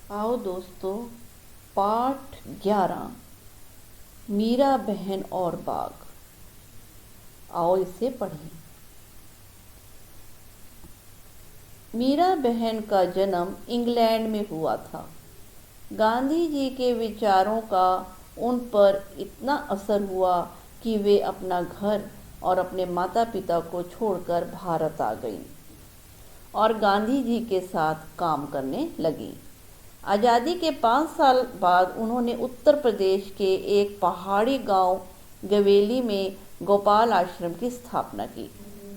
आओ दोस्तों, पाठ 11 मीरा बहन और बाघ। आओ इसे पढ़ें। मीरा बहन का जन्म इंग्लैंड में हुआ था। गांधी जी के विचारों का उन पर इतना असर हुआ कि वे अपना घर और अपने माता पिता को छोड़कर भारत आ गईं और गांधी जी के साथ काम करने लगी। आज़ादी के 5 साल बाद उन्होंने उत्तर प्रदेश के एक पहाड़ी गांव गवेली में गोपाल आश्रम की स्थापना की।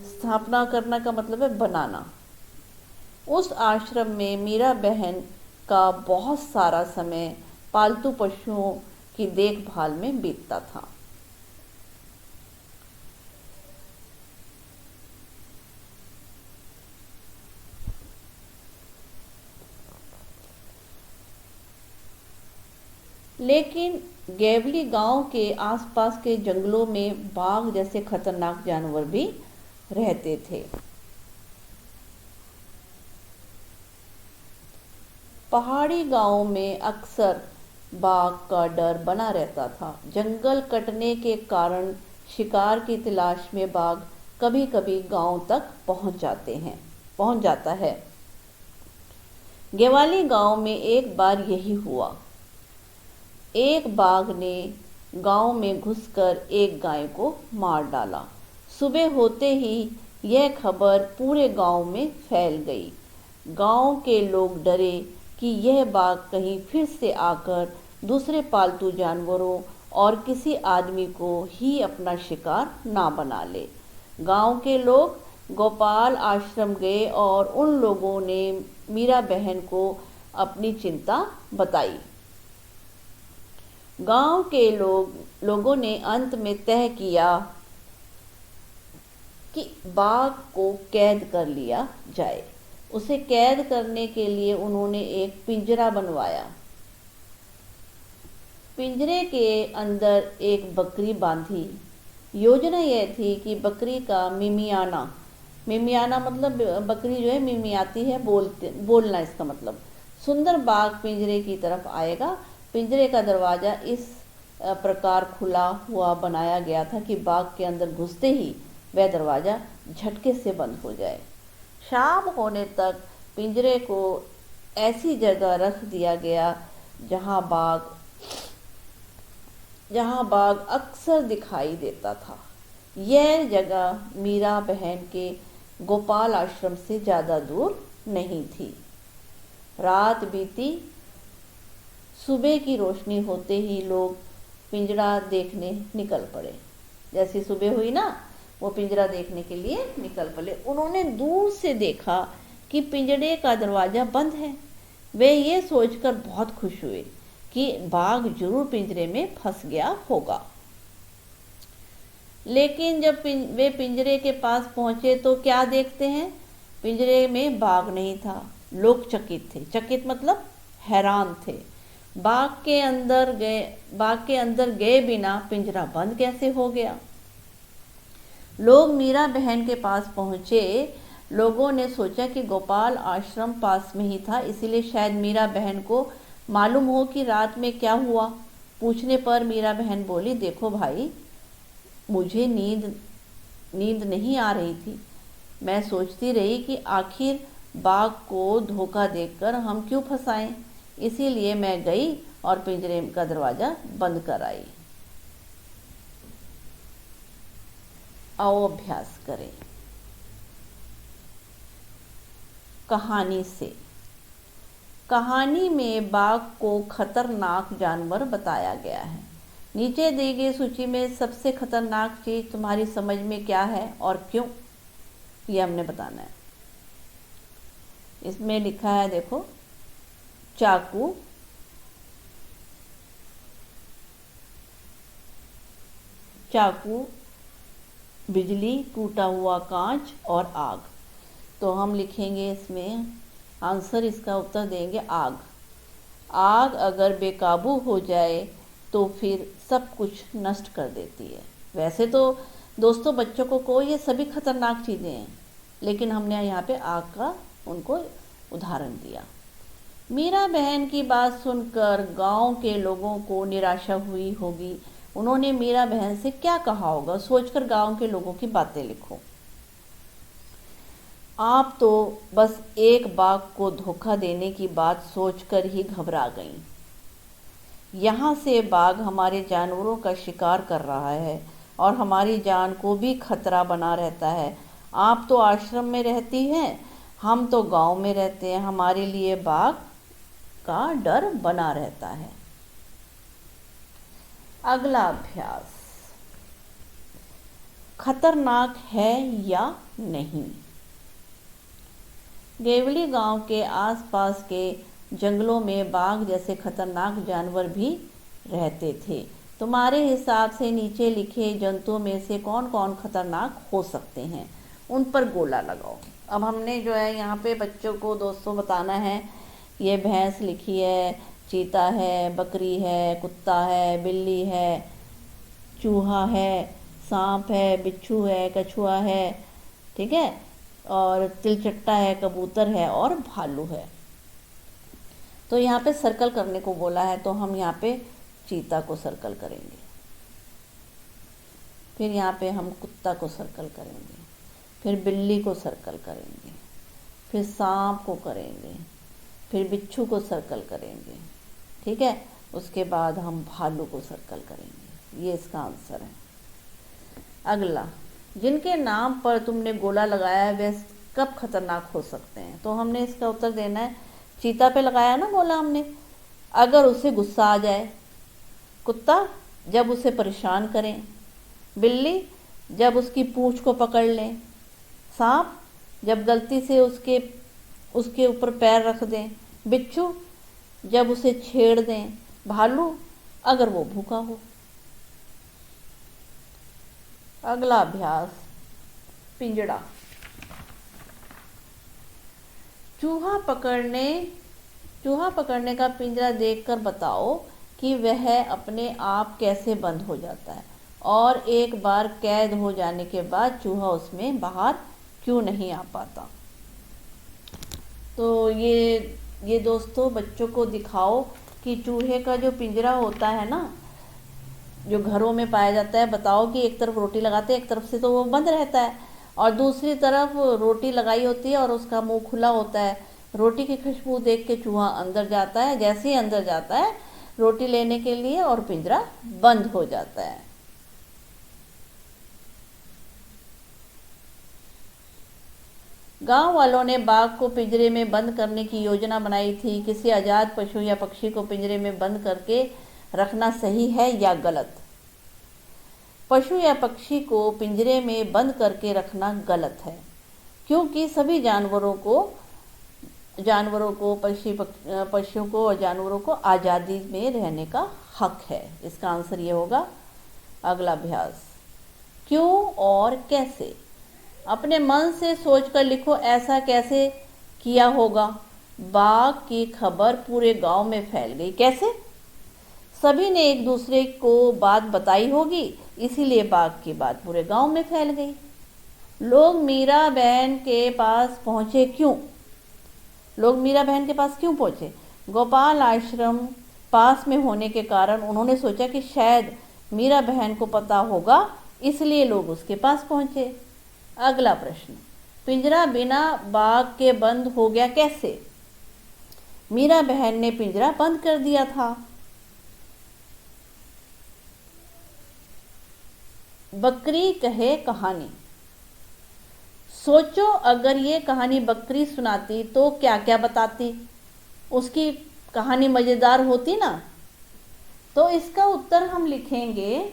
स्थापना करना का मतलब है बनाना। उस आश्रम में मीरा बहन का बहुत सारा समय पालतू पशुओं की देखभाल में बीतता था। लेकिन गैवली गांव के आसपास के जंगलों में बाघ जैसे खतरनाक जानवर भी रहते थे। पहाड़ी गांवों में अक्सर बाघ का डर बना रहता था। जंगल कटने के कारण शिकार की तलाश में बाघ कभी कभी गांव तक पहुंच जाता है। गेवाली गांव में एक बार यही हुआ। एक बाघ ने गांव में घुसकर एक गाय को मार डाला। सुबह होते ही यह खबर पूरे गांव में फैल गई। गांव के लोग डरे कि यह बाघ कहीं फिर से आकर दूसरे पालतू जानवरों और किसी आदमी को ही अपना शिकार ना बना ले। गांव के लोग गोपाल आश्रम गए और उन लोगों ने मीरा बहन को अपनी चिंता बताई। गांव के लोगों ने अंत में तय किया कि बाघ को कैद कर लिया जाए। उसे कैद करने के लिए उन्होंने एक पिंजरा बनवाया। पिंजरे के अंदर एक बकरी बांधी। योजना यह थी कि बकरी का मिमियाना मतलब बकरी जो है मिमियाती है, बोलना इसका मतलब। सुंदर बाघ पिंजरे की तरफ आएगा। पिंजरे का दरवाज़ा इस प्रकार खुला हुआ बनाया गया था कि बाघ के अंदर घुसते ही वह दरवाज़ा झटके से बंद हो जाए। शाम होने तक पिंजरे को ऐसी जगह रख दिया गया जहां बाघ अक्सर दिखाई देता था। यह जगह मीरा बहन के गोपाल आश्रम से ज़्यादा दूर नहीं थी। रात बीती। सुबह की रोशनी होते ही लोग पिंजरा देखने निकल पड़े। जैसी सुबह हुई ना, वो पिंजरा देखने के लिए निकल पड़े। उन्होंने दूर से देखा कि पिंजरे का दरवाज़ा बंद है। वे ये सोचकर बहुत खुश हुए कि बाघ जरूर पिंजरे में फंस गया होगा। लेकिन जब वे पिंजरे के पास पहुंचे तो क्या देखते हैं? पिंजरे में बाघ नहीं था। लोग चकित थे। चकित मतलब हैरान थे। बाघ के अंदर गए बिना पिंजरा बंद कैसे हो गया? लोग मीरा बहन के पास पहुंचे। लोगों ने सोचा कि गोपाल आश्रम पास में ही था, इसीलिए शायद मीरा बहन को मालूम हो कि रात में क्या हुआ। पूछने पर मीरा बहन बोली, देखो भाई, मुझे नींद नहीं आ रही थी। मैं सोचती रही कि आखिर बाघ को धोखा देकर हम क्यों फंसाएं। इसीलिए मैं गई और पिंजरे का दरवाज़ा बंद कर आई। आओ अभ्यास करें कहानी से। कहानी में बाघ को खतरनाक जानवर बताया गया है। नीचे दी गई सूची में सबसे खतरनाक चीज तुम्हारी समझ में क्या है और क्यों, ये हमने बताना है। इसमें लिखा है, देखो, चाकू, बिजली, टूटा हुआ कांच और आग। तो हम लिखेंगे इसमें आंसर, इसका उत्तर देंगे आग। आग अगर बेकाबू हो जाए तो फिर सब कुछ नष्ट कर देती है। वैसे तो दोस्तों बच्चों को ये सभी खतरनाक चीज़ें हैं, लेकिन हमने यहाँ पे आग का उनको उदाहरण दिया। मीरा बहन की बात सुनकर गांव के लोगों को निराशा हुई होगी। उन्होंने मीरा बहन से क्या कहा होगा, सोचकर गांव के लोगों की बातें लिखो। आप तो बस एक बाघ को धोखा देने की बात सोचकर ही घबरा गईं। यहाँ से बाघ हमारे जानवरों का शिकार कर रहा है और हमारी जान को भी खतरा बना रहता है। आप तो आश्रम में रहती हैं, हम तो गांव में रहते हैं, हमारे लिए बाघ का डर बना रहता है। अगला अभ्यास, खतरनाक है या नहीं। गेवली गांव के आसपास के जंगलों में बाघ जैसे खतरनाक जानवर भी रहते थे। तुम्हारे हिसाब से नीचे लिखे जंतुओं में से कौन कौन खतरनाक हो सकते हैं, उन पर गोला लगाओ। अब हमने जो है यहाँ पे बच्चों को दोस्तों बताना है, ये भैंस लिखी है, चीता है, बकरी है, कुत्ता है, बिल्ली है, चूहा है, सांप है, बिच्छू है, कछुआ है, ठीक है, और तिलचट्टा है, कबूतर है और भालू है। तो यहाँ पे सर्कल करने को बोला है, तो हम यहाँ पे चीता को सर्कल करेंगे, फिर यहाँ पे हम कुत्ता को सर्कल करेंगे, फिर बिल्ली को सर्कल करेंगे, फिर सांप को करेंगे, फिर बिच्छू को सर्कल करेंगे, ठीक है। उसके बाद हम भालू को सर्कल करेंगे। ये इसका आंसर है। अगला, जिनके नाम पर तुमने गोला लगाया है वे कब खतरनाक हो सकते हैं, तो हमने इसका उत्तर देना है, चीता पे लगाया ना गोला हमने, अगर उसे गुस्सा आ जाए, कुत्ता जब उसे परेशान करें, बिल्ली जब उसकी पूंछ को पकड़ लें, सांप जब गलती से उसके ऊपर पैर रख दें, बिच्छू जब उसे छेड़ दें, भालू अगर वो भूखा हो। अगला अभ्यास, पिंजड़ा। चूहा पकड़ने का पिंजरा देखकर बताओ कि वह अपने आप कैसे बंद हो जाता है और एक बार कैद हो जाने के बाद चूहा उसमें बाहर क्यों नहीं आ पाता। तो ये दोस्तों बच्चों को दिखाओ कि चूहे का जो पिंजरा होता है ना, जो घरों में पाया जाता है, बताओ कि एक तरफ रोटी लगाते हैं, एक तरफ से तो वो बंद रहता है और दूसरी तरफ रोटी लगाई होती है और उसका मुंह खुला होता है। रोटी की खुशबू देख के चूहा अंदर जाता है, जैसे ही अंदर जाता है रोटी लेने के लिए और पिंजरा बंद हो जाता है। गांव वालों ने बाघ को पिंजरे में बंद करने की योजना बनाई थी। किसी आजाद पशु या पक्षी को पिंजरे में बंद करके रखना सही है या गलत। पशु या पक्षी को पिंजरे में बंद करके रखना गलत है, क्योंकि सभी जानवरों को पशुओं को और जानवरों को आज़ादी में रहने का हक है। इसका आंसर ये होगा। अगला अभ्यास, क्यों और कैसे। अपने मन से सोचकर लिखो, ऐसा कैसे किया होगा। बाघ की खबर पूरे गांव में फैल गई। कैसे? सभी ने एक दूसरे को बात बताई होगी, इसीलिए बाघ की बात पूरे गांव में फैल गई। लोग मीरा बहन के पास पहुंचे क्यों? लोग मीरा बहन के पास क्यों पहुंचे? गोपाल आश्रम पास में होने के कारण उन्होंने सोचा कि शायद मीरा बहन को पता होगा, इसलिए लोग उसके पास पहुंचे। अगला प्रश्न, पिंजरा बिना बाघ के बंद हो गया कैसे? मीरा बहन ने पिंजरा बंद कर दिया था। बकरी कहे कहानी। सोचो, अगर ये कहानी बकरी सुनाती तो क्या क्या बताती, उसकी कहानी मजेदार होती ना। तो इसका उत्तर हम लिखेंगे,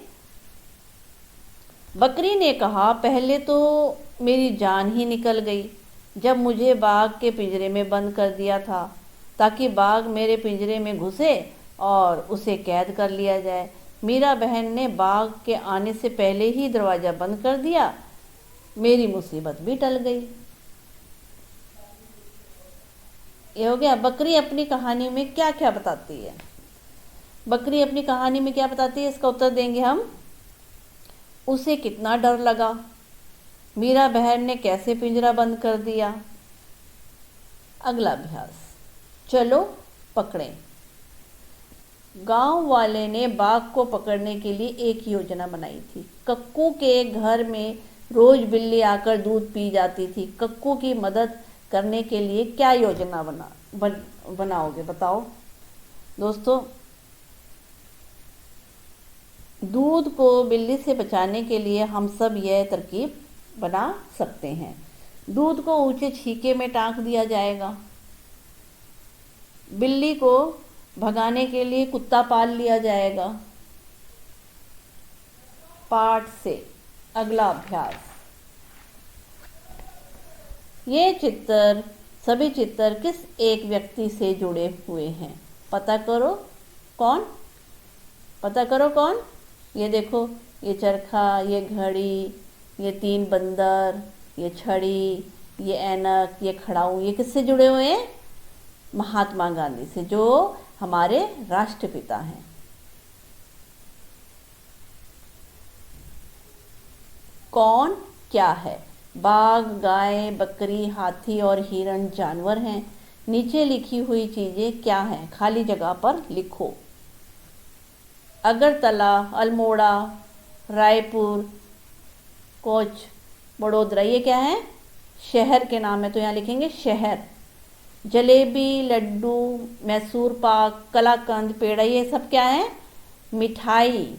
बकरी ने कहा, पहले तो मेरी जान ही निकल गई जब मुझे बाघ के पिंजरे में बंद कर दिया था, ताकि बाघ मेरे पिंजरे में घुसे और उसे कैद कर लिया जाए। मीरा बहन ने बाघ के आने से पहले ही दरवाज़ा बंद कर दिया, मेरी मुसीबत भी टल गई। ये हो गया। बकरी अपनी कहानी में क्या क्या बताती है? बकरी अपनी कहानी में क्या बताती है, इसका उत्तर देंगे हम। उसे कितना डर लगा, मीरा बहन ने कैसे पिंजरा बंद कर दिया। अगला अभ्यास, चलो पकड़ें। गांव वाले ने बाघ को पकड़ने के लिए एक योजना बनाई थी। कक्कू के घर में रोज बिल्ली आकर दूध पी जाती थी। कक्कू की मदद करने के लिए क्या योजना बनाओगे बताओ दोस्तों। दूध को बिल्ली से बचाने के लिए हम सब यह तरकीब बना सकते हैं। दूध को ऊंचे छीके में टांग दिया जाएगा। बिल्ली को भगाने के लिए कुत्ता पाल लिया जाएगा। पाठ से अगला अभ्यास। ये सभी चित्र किस एक व्यक्ति से जुड़े हुए हैं? पता करो कौन? ये देखो, ये चरखा, ये घड़ी, ये 3 बंदर, ये छड़ी, ये ऐनक, ये खड़ाऊ, ये किससे जुड़े हुए हैं? महात्मा गांधी से, जो हमारे राष्ट्रपिता हैं। कौन क्या है? बाघ, गाय, बकरी, हाथी और हिरण जानवर हैं। नीचे लिखी हुई चीजें क्या हैं? खाली जगह पर लिखो। अगरतला, अल्मोड़ा, रायपुर, कोच, बड़ोदरा, ये क्या है? शहर के नाम है, तो यहाँ लिखेंगे शहर। जलेबी, लड्डू, मैसूर पाक, कलाकंद, पेड़ा, ये सब क्या है? मिठाई।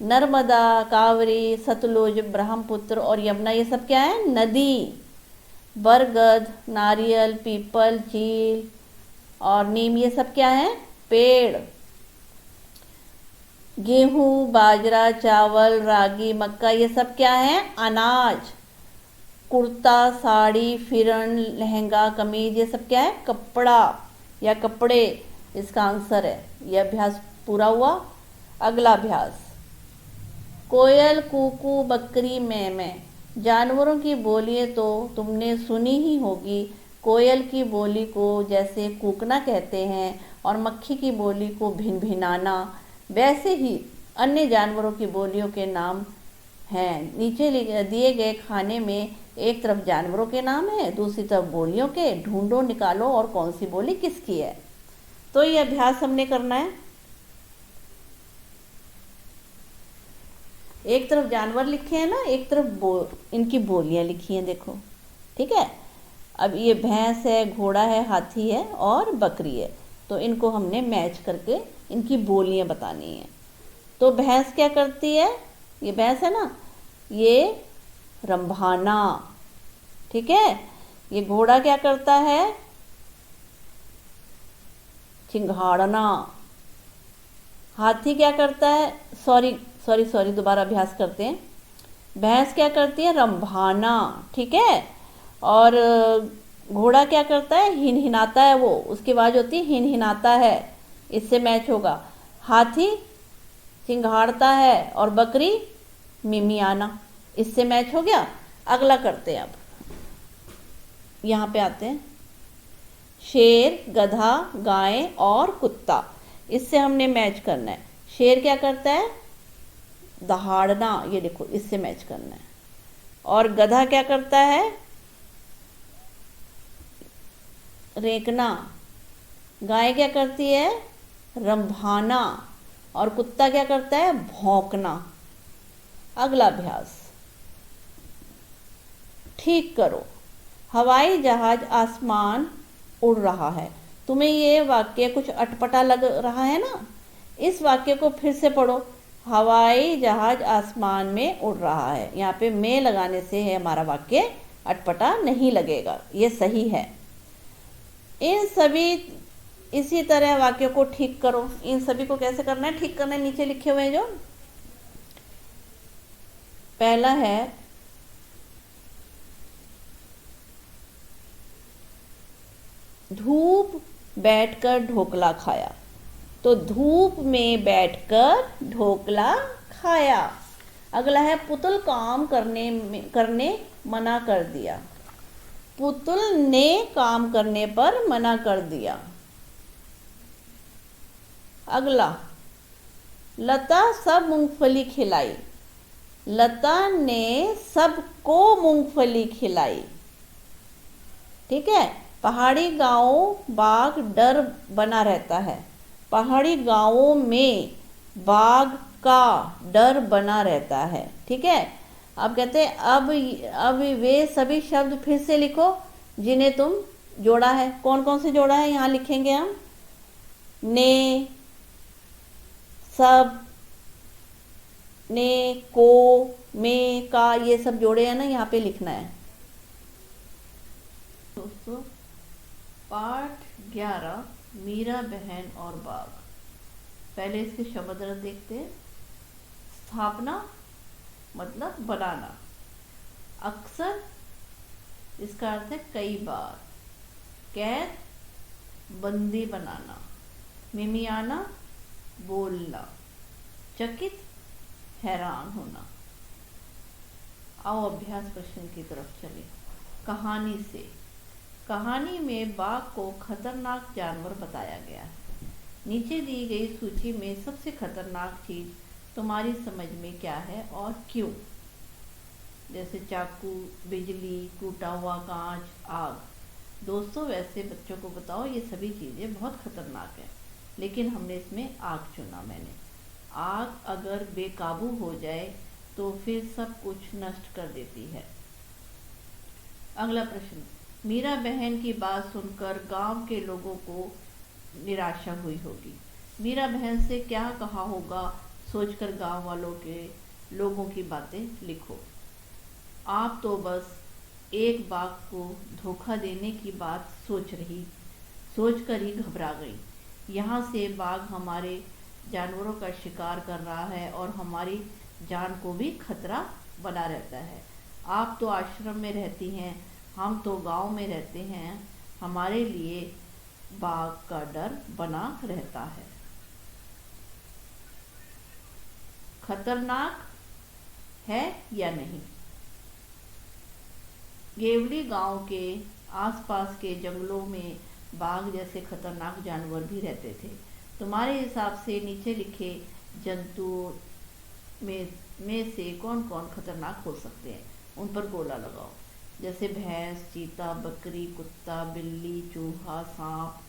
नर्मदा, कावरी, सतलुज, ब्रह्मपुत्र और यमुना, ये सब क्या है? नदी। बरगद, नारियल, पीपल, चील और नीम, ये सब क्या है? पेड़। गेहूं, बाजरा, चावल, रागी, मक्का, ये सब क्या है? अनाज। कुर्ता, साड़ी, फिरन, लहंगा, कमीज, ये सब क्या है? कपड़ा या कपड़े, इसका आंसर है। यह अभ्यास पूरा हुआ। अगला अभ्यास। कोयल, कूकू, बकरी, मैं। जानवरों की बोलियां तो तुमने सुनी ही होगी। कोयल की बोली को जैसे कूकना कहते हैं और मक्खी की बोली को भिनभिनाना, वैसे ही अन्य जानवरों की बोलियों के नाम हैं। नीचे दिए गए खाने में एक तरफ जानवरों के नाम है, दूसरी तरफ बोलियों के। ढूंढो, निकालो और कौन सी बोली किसकी है। तो ये अभ्यास हमने करना है। एक तरफ जानवर लिखे हैं ना, एक तरफ इनकी बोलियां लिखी हैं, देखो, ठीक है। अब ये भैंस है, घोड़ा है, हाथी है और बकरी है, तो इनको हमने मैच करके इनकी बोलियां बतानी है। तो भैंस क्या करती है? ये भैंस है ना, ये रंभाना, ठीक है। ये घोड़ा क्या करता है? चिंघाड़ना। हाथी क्या करता है? सॉरी, दोबारा अभ्यास करते हैं। भैंस क्या करती है? रंभाना, ठीक है। और घोड़ा क्या करता है? हिनहिनाता है, वो उसकी आवाज होती है हिनहिनाता है, इससे मैच होगा। हाथी चिंघाड़ता है और बकरी मिमियाना, इससे मैच हो गया। अगला करते हैं। अब यहाँ पे आते हैं। शेर, गधा, गाय और कुत्ता, इससे हमने मैच करना है। शेर क्या करता है? दहाड़ना, ये देखो, इससे मैच करना है। और गधा क्या करता है? रेंकना। गाय क्या करती है? रंभाना। और कुत्ता क्या करता है? भौंकना। अगला अभ्यास। ठीक करो। हवाई जहाज आसमान उड़ रहा है। तुम्हें ये वाक्य कुछ अटपटा लग रहा है ना? इस वाक्य को फिर से पढ़ो। हवाई जहाज आसमान में उड़ रहा है। यहाँ पे में लगाने से है हमारा वाक्य अटपटा नहीं लगेगा, ये सही है। इन सभी इसी तरह वाक्यों को ठीक करो। इन सभी को कैसे करना है? ठीक करना है, नीचे लिखे हुए हैं जो। पहला है, धूप बैठकर ढोकला खाया। तो धूप में बैठकर ढोकला खाया। अगला है, पुतुल काम करने मना कर दिया। पुतुल ने काम करने पर मना कर दिया। अगला, लता सब मूंगफली खिलाई। लता ने सबको मूंगफली खिलाई, ठीक है। पहाड़ी गांवों बाघ डर बना रहता है। पहाड़ी गांवों में बाघ का डर बना रहता है। ठीक है। अब कहते हैं अब वे सभी शब्द फिर से लिखो जिन्हें तुम जोड़ा है। कौन कौन से जोड़ा है यहाँ लिखेंगे हम। ने, सब, ने, को, में, का, ये सब जोड़े हैं ना, यहाँ पे लिखना है। दोस्तों पाठ 11 मीरा बहन और बाघ। पहले इसके शब्द अर्थ देखते हैं। स्थापना मतलब बनाना। अक्सर इसका अर्थ है कई बार। कैद बंदी बनाना। मिमियाना बोलना। चकित हैरान होना। आओ अभ्यास प्रश्न की तरफ चले। कहानी से। कहानी में बाघ को खतरनाक जानवर बताया गया है। नीचे दी गई सूची में सबसे खतरनाक चीज तुम्हारी समझ में क्या है और क्यों। जैसे चाकू, बिजली, टूटा हुआ कांच, आग। दोस्तों वैसे बच्चों को बताओ ये सभी चीजें बहुत खतरनाक है, लेकिन हमने इसमें आग चुना। मैंने आग अगर बेकाबू हो जाए तो फिर सब कुछ नष्ट कर देती है। अगला प्रश्न। मीरा बहन की बात सुनकर गांव के लोगों को निराशा हुई होगी। मीरा बहन से क्या कहा होगा सोचकर गांव वालों के लोगों की बातें लिखो। आप तो बस एक बाघ को धोखा देने की बात सोचकर ही घबरा गई। यहाँ से बाघ हमारे जानवरों का शिकार कर रहा है और हमारी जान को भी खतरा बना रहता है। आप तो आश्रम में रहती हैं, हम तो गांव में रहते हैं, हमारे लिए बाघ का डर बना रहता है। खतरनाक है या नहीं। गेवली गांव के आसपास के जंगलों में बाघ जैसे खतरनाक जानवर भी रहते थे। तुम्हारे हिसाब से नीचे लिखे जंतुओं में से कौन कौन खतरनाक हो सकते हैं, उन पर गोला लगाओ। जैसे भैंस, चीता, बकरी, कुत्ता, बिल्ली, चूहा, सांप,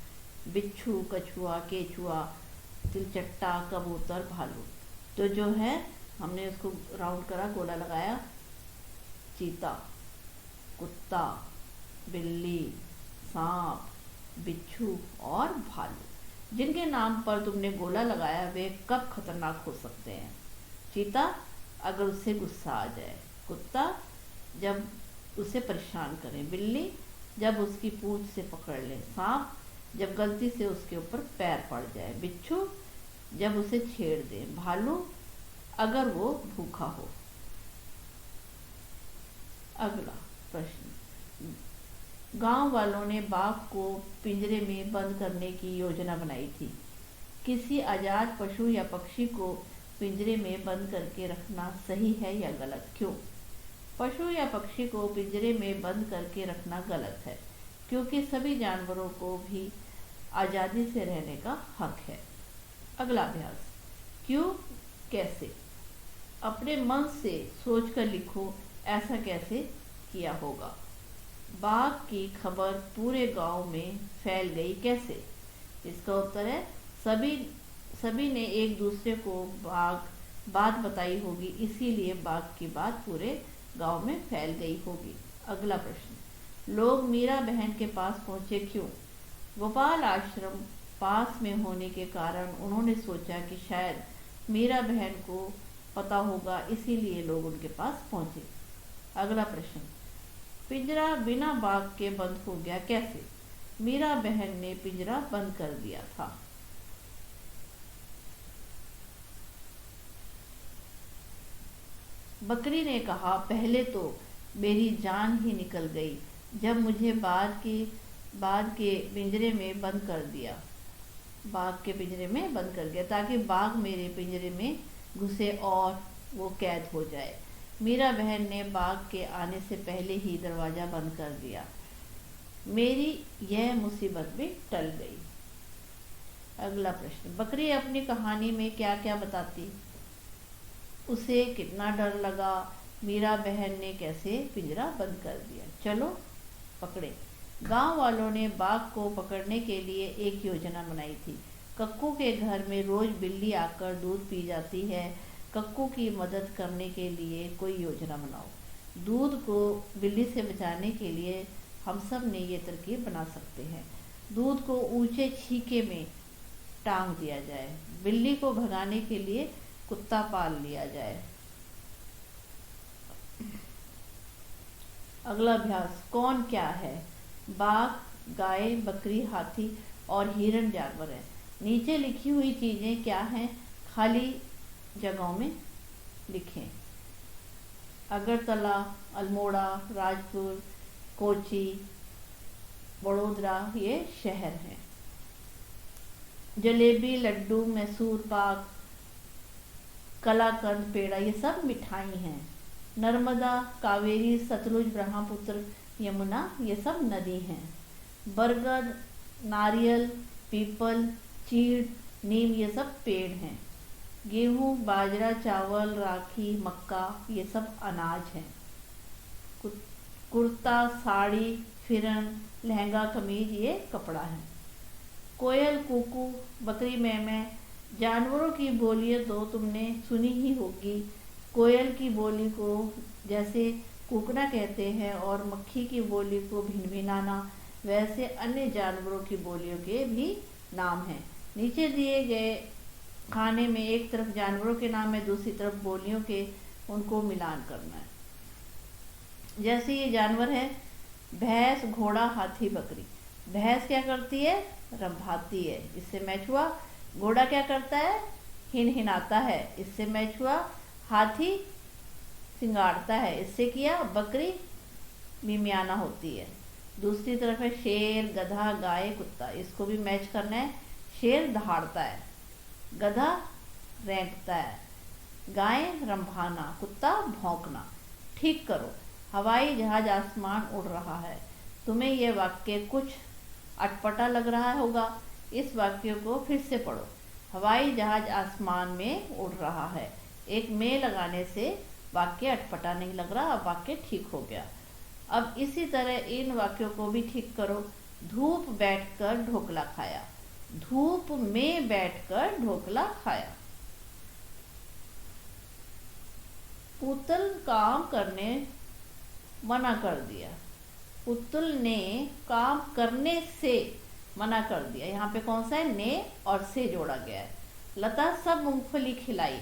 बिच्छू, कछुआ, केचुआ, तिलचट्टा, कबूतर, भालू। तो जो है हमने उसको राउंड करा, गोला लगाया। चीता, कुत्ता, बिल्ली, सांप, बिच्छू और भालू। जिनके नाम पर तुमने गोला लगाया वे कब खतरनाक हो सकते हैं। चीता अगर उससे गुस्सा आ जाए। कुत्ता जब उसे परेशान करें। बिल्ली जब उसकी पूंछ से पकड़ ले। सांप जब गलती से उसके ऊपर पैर पड़ जाए। बिच्छू जब उसे छेड़ दे। भालू अगर वो भूखा हो। अगला प्रश्न। गांव वालों ने बाघ को पिंजरे में बंद करने की योजना बनाई थी। किसी आजाद पशु या पक्षी को पिंजरे में बंद करके रखना सही है या गलत, क्यों। पशु या पक्षी को पिंजरे में बंद करके रखना गलत है, क्योंकि सभी जानवरों को भी आज़ादी से रहने का हक है। अगला अभ्यास। क्यों, कैसे। अपने मन से सोचकर लिखो ऐसा कैसे किया होगा। बाघ की खबर पूरे गांव में फैल गई कैसे। इसका उत्तर है सभी ने एक दूसरे को बात बताई होगी, इसीलिए बाघ की बात पूरे गांव में फैल गई होगी। अगला प्रश्न। लोग मीरा बहन के पास पहुंचे क्यों। गोपाल आश्रम पास में होने के कारण उन्होंने सोचा कि शायद मीरा बहन को पता होगा, इसीलिए लोग उनके पास पहुंचे। अगला प्रश्न। पिंजरा बिना बाघ के बंद हो गया कैसे। मीरा बहन ने पिंजरा बंद कर दिया था। बकरी ने कहा, पहले तो मेरी जान ही निकल गई जब मुझे बाघ के पिंजरे में बंद कर दिया। बाघ के पिंजरे में बंद कर दिया ताकि बाघ मेरे पिंजरे में घुसे और वो कैद हो जाए। मीरा बहन ने बाघ के आने से पहले ही दरवाजा बंद कर दिया। मेरी यह मुसीबत भी टल गई। अगला प्रश्न। बकरी अपनी कहानी में क्या क्या बताती। उसे कितना डर लगा, मीरा बहन ने कैसे पिंजरा बंद कर दिया। चलो पकड़े। गांव वालों ने बाघ को पकड़ने के लिए एक योजना बनाई थी। कक्कू के घर में रोज बिल्ली आकर दूध पी जाती है। कक्कू की मदद करने के लिए कोई योजना बनाओ। दूध को बिल्ली से बचाने के लिए हम सब ने ये तरकीब बना सकते हैं। दूध को ऊंचे छीके में टांग दिया जाए। बिल्ली को भगाने के लिए कुत्ता पाल लिया जाए। अगला अभ्यास, कौन क्या है? बाघ, गाय, बकरी, हाथी और हिरण जानवर हैं। नीचे लिखी हुई चीजें क्या हैं? खाली जगहों में लिखें। अगरतला, अल्मोड़ा, राजपुर, कोची, बड़ोदरा ये शहर हैं। जलेबी, लड्डू, मैसूर पाक, कलाकंद, पेड़ा ये सब मिठाई हैं। नर्मदा, कावेरी, सतलुज, ब्रह्मपुत्र, यमुना ये सब नदी हैं। बरगद, नारियल, पीपल, चीड़, नीम ये सब पेड़ हैं। गेहूं, बाजरा, चावल, राखी, मक्का ये सब अनाज हैं। कुर्ता, साड़ी, फिरन, लहंगा, कमीज ये कपड़ा है। कोयल, कुकू, बकरी, मैमै, जानवरों की बोलियां तो तुमने सुनी ही होगी। कोयल की बोली को जैसे कूकना कहते हैं और मक्खी की बोली को भिनभिनाना, वैसे अन्य जानवरों की बोलियों के भी नाम हैं। नीचे दिए गए खाने में एक तरफ जानवरों के नाम है, दूसरी तरफ बोलियों के, उनको मिलान करना है। जैसे ये जानवर है, भैंस, घोड़ा, हाथी, बकरी। भैंस क्या करती है? रंभाती है, इससे मैच हुआ। घोड़ा क्या करता है? हिनहिनाता है, इससे मैच हुआ। हाथी सिंगाड़ता है, इससे किया। बकरी मिमियाना होती है। दूसरी तरफ है शेर, गधा, गाय, कुत्ता, इसको भी मैच करना है। शेर दहाड़ता है, गधा रेंकता है, गाय रंभाना, कुत्ता भौंकना। ठीक करो। हवाई जहाज आसमान उड़ रहा है। तुम्हें यह वाक्य कुछ अटपटा लग रहा होगा। इस वाक्य को फिर से पढ़ो। हवाई जहाज आसमान में उड़ रहा है। एक में लगाने से वाक्य अटपटा नहीं लग रहा, अब वाक्य ठीक हो गया। अब इसी तरह इन वाक्यों को भी ठीक करो। धूप बैठकर ढोकला खाया। धूप में बैठकर ढोकला खाया। पुतल काम करने मना कर दिया। पुतल ने काम करने से मना कर दिया। यहाँ पे कौन सा है? ने और से जोड़ा गया है। लता सब मूंगफली खिलाई।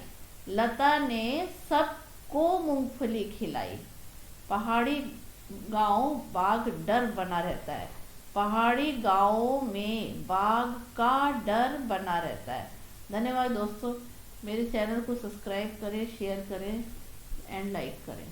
लता ने सबको मूंगफली खिलाई। पहाड़ी गांव बाघ डर बना रहता है। पहाड़ी गांवों में बाघ का डर बना रहता है। धन्यवाद दोस्तों। मेरे चैनल को सब्सक्राइब करें, शेयर करें एंड लाइक करें।